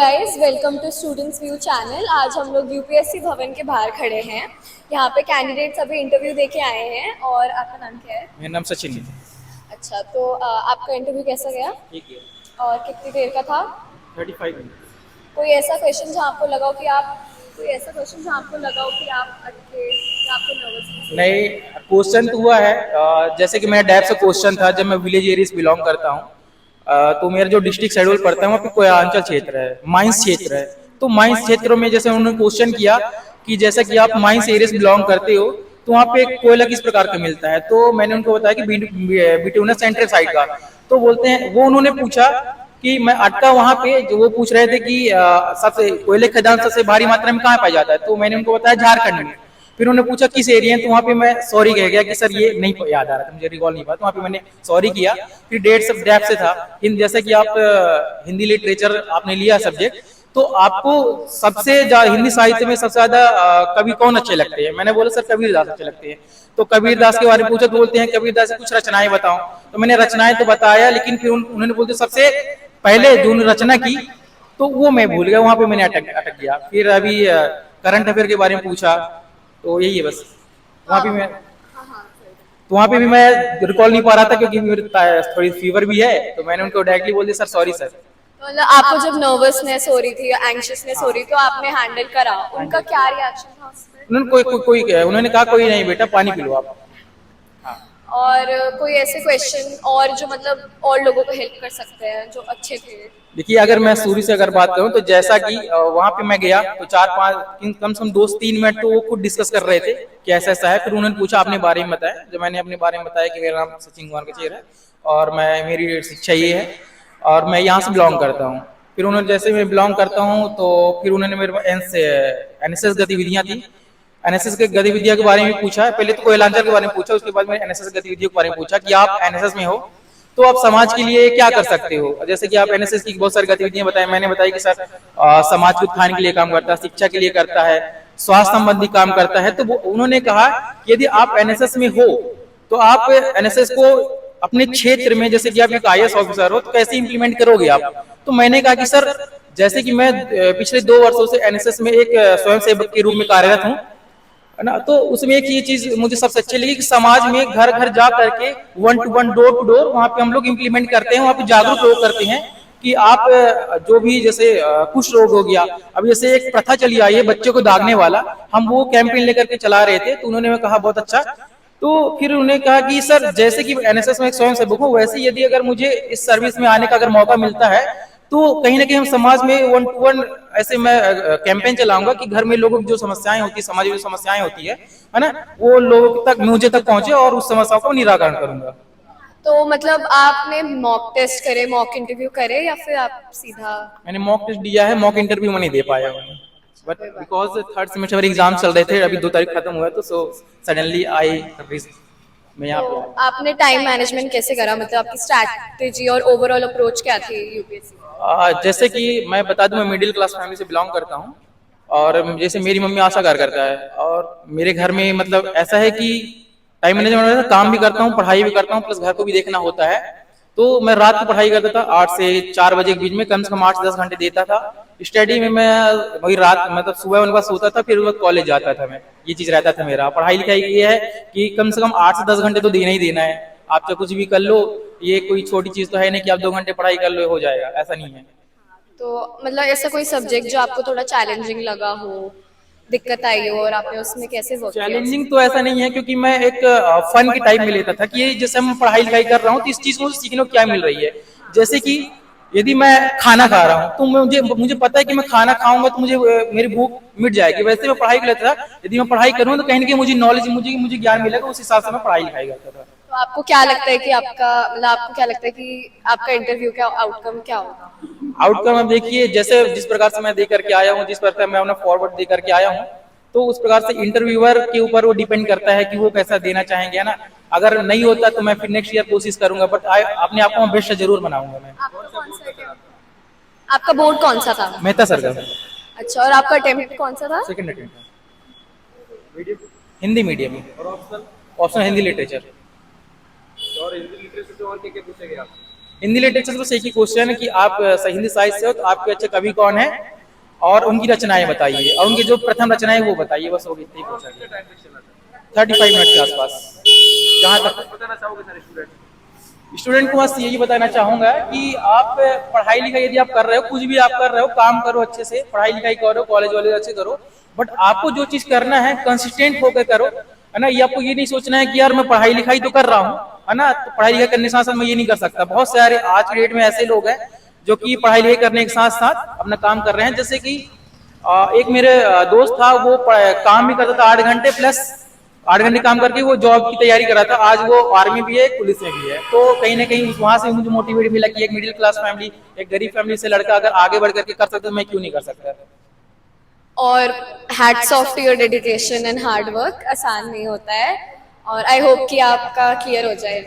Guys welcome to students view channel. आज हम लोग यूपीएससी भवन के बाहर खड़े हैं। यहाँ पे कैंडिडेट्स अभी इंटरव्यू देके आए हैं। और आपका नाम क्या है? मेरा नाम सचिन है। अच्छा, तो आपका इंटरव्यू कैसा गया ठीक है। और कितनी देर का था? 35 मिनट। कोई ऐसा क्वेश्चन जहाँ आपको लगा हो कि आप कोई ऐसा क्वेश्चन जहाँ आपको लगा हो कि आप अटके या आपको नर्वसनेस हो? नहीं, क्वेश्चन तो हुआ है। जैसे कि मेरा डैप से क्वेश्चन था, जब मैं विलेज एरिया से बिलोंग करता हूँ। तो मेरा जो डिस्ट्रिक्ट शेड्यूल पड़ता है वहाँ पे कोयलांचल क्षेत्र है, माइंस क्षेत्र है। तो माइंस क्षेत्रों में जैसे उन्होंने क्वेश्चन किया कि जैसा कि आप माइंस एरिया से बिलोंग करते हो, तो वहाँ पे कोयला किस प्रकार का मिलता है। तो मैंने उनको बताया कि बिटूना सेंट्रल साइड का। तो बोलते हैं, वो उन्होंने पूछा कि मैं अटका वहाँ पे, जो वो पूछ रहे थे कि सबसे कोयले खदान सबसे भारी मात्रा में कहाँ पाया जाता है। तो मैंने उनको बताया झारखंड में। फिर उन्होंने पूछा किस एरिया है, तो वहाँ पे मैं सॉरी कह गया कि सर ये नहीं याद आ रहा था, मुझे रिकॉल नहीं हुआ। तो वहाँ पे मैंने सॉरी किया। फिर डेट सब डैप से था। जैसे कि आप हिंदी लिटरेचर आपने लिया सब्जेक्ट, तो आपको सबसे हिंदी साहित्य में सबसे ज्यादा कवि कौन अच्छे लगते हैं। मैंने बोला सर कबीर दास अच्छे लगते हैं। तो कबीर दास के बारे में पूछा तो बोलते हैं कबीर दास की कुछ रचनाएं बताओ। तो मैंने रचनाएं तो बताया, लेकिन फिर उन्होंने बोलते सबसे पहले जो रचना की तो वो मैं भूल गया। वहां पे मैंने अटक गया। फिर अभी करंट अफेयर के बारे में पूछा, तो यही है बस। वहां भी मैं हाँ हाँ, सही। तो वहां पे भी मैं रिकॉल नहीं पा रहा था, क्योंकि मेरी थोड़ी फीवर भी है। तो मैंने उनको डायरेक्टली बोल दिया सर सॉरी सर। तो मतलब आपको जब नर्वसनेस हो रही थी या एंग्शियसनेस हो रही थी तो आपने हैंडल करा, उनका क्या रिएक्शन था उस पर? उन्होंने कहा कोई नहीं बेटा, पानी पी लो आप। हाँ। और कोई ऐसे क्वेश्चन और जो मतलब और लोगों को हेल्प कर सकते हैं जो अच्छे थे? देखिए, अगर मैं सूरी से अगर बात करूं, तो जैसा कि वहां पे मैं गया तो 4-5 कम से कम 2-3 मिनट तो वो खुद डिस्कस कर रहे थे कि ऐसा ऐसा है। फिर उन्होंने पूछा अपने बारे में बताया। जब मैंने अपने बारे में बताया कि मेरा नाम सचिन कुमार कचेर है और मैं मेरी शिक्षा ये है और मैं यहाँ से बिलोंग करता हूँ। फिर उन्होंने जैसे मैं बिलोंग करता हूँ, तो फिर उन्होंने मेरे एनएसएस गतिविधियाँ थी, एनएसएस के गतिविधियों के बारे में पूछा। पहले तो कोयलांचल के बारे में पूछा, उसके बाद में एनएसएस गतिविधियों के बारे में पूछा कि आप एनएसएस में हो तो आप समाज के लिए क्या कर सकते हो। जैसे कि आप एनएसएस की बहुत सारी गतिविधियां बताएं। मैंने बताया कि सर समाज के उत्थान के लिए काम करता है, शिक्षा के लिए करता है, स्वास्थ्य संबंधी काम करता है। तो उन्होंने कहा कि यदि आप एनएसएस में हो तो आप एनएसएस को अपने क्षेत्र में, जैसे कि आप एक आईएएस ऑफिसर हो, तो कैसे इंप्लीमेंट करोगे आप। तो मैंने कहा कि सर जैसे कि मैं पिछले 2 वर्षों से एनएसएस में एक स्वयंसेवक के रूप में कार्यरत हूँ, है ना। तो उसमें एक ये चीज मुझे सबसे अच्छी लगी कि समाज में घर घर जा करके 1-to-1 डोर टू डोर वहां पे हम लोग इम्प्लीमेंट करते हैं, वहां पे जागरूक लोग करते हैं कि आप जो भी जैसे कुछ रोग हो गया, अब जैसे एक प्रथा चली आई है बच्चों को दागने वाला, हम वो कैंपेन लेकर के चला रहे थे। तो उन्होंने कहा बहुत अच्छा। तो फिर उन्होंने कहा कि सर जैसे कि एनएसएस में एक स्वयं सेवक हूँ, वैसे यदि अगर मुझे इस सर्विस में आने का अगर मौका मिलता है तो कहीं ना कहीं हम समाज में 1-to-1 ऐसे मैं कैंपेन चलाऊंगा कि घर में लोगों की जो समस्याएं होती है, समाज में जो समस्याएं होती है ना, वो लोगों तक मुझे तक पहुंचे और उस समस्याओं का निराकरण करूंगा। तो मतलब आपने मॉक टेस्ट करे, मॉक इंटरव्यू करे या फिर आप सीधा? मैंने मॉक टेस्ट दिया है, मॉक इंटरव्यू में नहीं दे पाया हूँ, बट कोई बात बिकॉज थर्ड सेमेस्टर एग्जाम चल रहे थे, अभी 2 तारीख खत्म हुआ है, तो सो सडनली आई मैं यहाँ पे तो आया। आपने टाइम मैनेजमेंट कैसे करा, मतलब आपकी स्ट्रैटेजी और ओवरऑल अप्रोच क्या थी यूपीएससी में? जैसे कि मैं बता दूं, मैं मिडिल क्लास फैमिली से बिलोंग करता हूँ। और जैसे मेरी मम्मी आशा करता है, और मेरे घर में मतलब ऐसा है कि टाइम मैनेजमेंट, काम भी करता हूँ, पढ़ाई भी करता हूँ, प्लस घर को भी देखना होता है। तो मैं रात को पढ़ाई करता था, 8 से 4 बजे के बीच में कम से कम 8 से 10 घंटे देता था स्टडी में। मैं वही रात मतलब सुबह उनके पास सोता था, फिर वो कॉलेज जाता था मैं। ये चीज रहता था मेरा। पढ़ाई लिखाई ये है कि कम से कम 8 से 10 घंटे तो देना ही देना है। आप चाहे कुछ भी कर लो, ये कोई छोटी चीज तो है नहीं कि आप 2 घंटे पढ़ाई कर लो हो जाएगा, ऐसा नहीं है। तो मतलब ऐसा कोई सब्जेक्ट जो आपको थोड़ा चैलेंजिंग लगा हो, दिक्कत आई हो, और आपने उसमें कैसे वर्क किया चैलेंजिंग उसमें? तो ऐसा नहीं है, क्योंकि मैं एक फन की टाइप में लेता था कि जैसे मैं पढ़ाई लिखाई कर रहा हूँ तो इस चीज को सीखने को क्या मिल रही है। जैसे कि यदि मैं खाना खा रहा हूँ तो मुझे मुझे पता है कि मैं खाना खाऊंगा तो मुझे मेरी भूख मिट जाएगी। वैसे मैं पढ़ाई कर लेता था, यदि मैं पढ़ाई करूँ तो कहीं ना कहीं मुझे नॉलेज, मुझे ज्ञान मिलेगा, उस हिसाब से मैं पढ़ाई लिखाई करता था। तो आपको क्या लगता है कि आपको क्या लगता है कि आपका इंटरव्यू का आउटकम क्या होगा? आउटकम अब देखिए, जैसे जिस प्रकार से मैं दे करके आया हूँ, जिस प्रकार मैं अपना फॉरवर्ड दे करके आया हूँ, तो उस प्रकार से इंटरव्यूअर के ऊपर वो डिपेंड करता है कि वो कैसा देना चाहेंगे, है ना। अगर नहीं होता तो मैं फिर नेक्स्ट ईयर कोशिश करूंगा, बट अपने आप को मैं बेस्ट जरूर बनाऊंगा मैं। आपका कौन सा अटेम्प्ट, आपका बोर्ड कौन सा था? मेहता सर का अच्छा, और आपका अटेम्प्ट कौन सा था? सेकंड अटेम्प्ट, हिंदी मीडियम में, और ऑप्शन हिंदी लिटरेचर। और हिंदी लिटरेचर से और क्या क्या पूछे गए आप? हिंदी लिटरेचर बस एक ही क्वेश्चन है कि आप हिंदी साहित्य से हो तो आपके अच्छे कवि कौन है और उनकी रचनाएं बताइए और उनकी जो प्रथम रचनाएं वो बताइए, बस हो गई, इतनी क्वेश्चन है। 35 मिनट के आसपास। जहाँ तक स्टूडेंट को बस यही बताना चाहूंगा कि आप पढ़ाई लिखाई यदि आप कर रहे हो, कुछ भी आप कर रहे हो, काम करो अच्छे से, पढ़ाई लिखाई करो, कॉलेज वाले अच्छे करो, बट आपको जो चीज करना है कंसिस्टेंट होकर करो, है ना। ये आपको ये नहीं सोचना है कि यार मैं पढ़ाई लिखाई तो कर रहा हूँ, है ना, तो पढ़ाई लिखाई करने के साथ साथ मैं ये नहीं कर सकता। बहुत सारे आज के डेट में ऐसे लोग हैं जो कि पढ़ाई लिखाई करने के साथ साथ अपना काम कर रहे हैं। जैसे कि एक मेरे दोस्त था, वो काम भी करता था 8 घंटे प्लस 8 घंटे काम करके वो जॉब की तैयारी कर रहा था। आज वो आर्मी भी है, पुलिस में भी है। तो कहीं ना कहीं वहां से मुझे मोटिवेट मिला कि एक मिडिल क्लास फैमिली, एक गरीब फैमिली से लड़का अगर आगे बढ़ करके कर सकता तो मैं क्यों नहीं कर सकता। और hats off to your dedication and hard work, आसान नहीं होता है और आई होप कि आपका क्लियर हो जाए।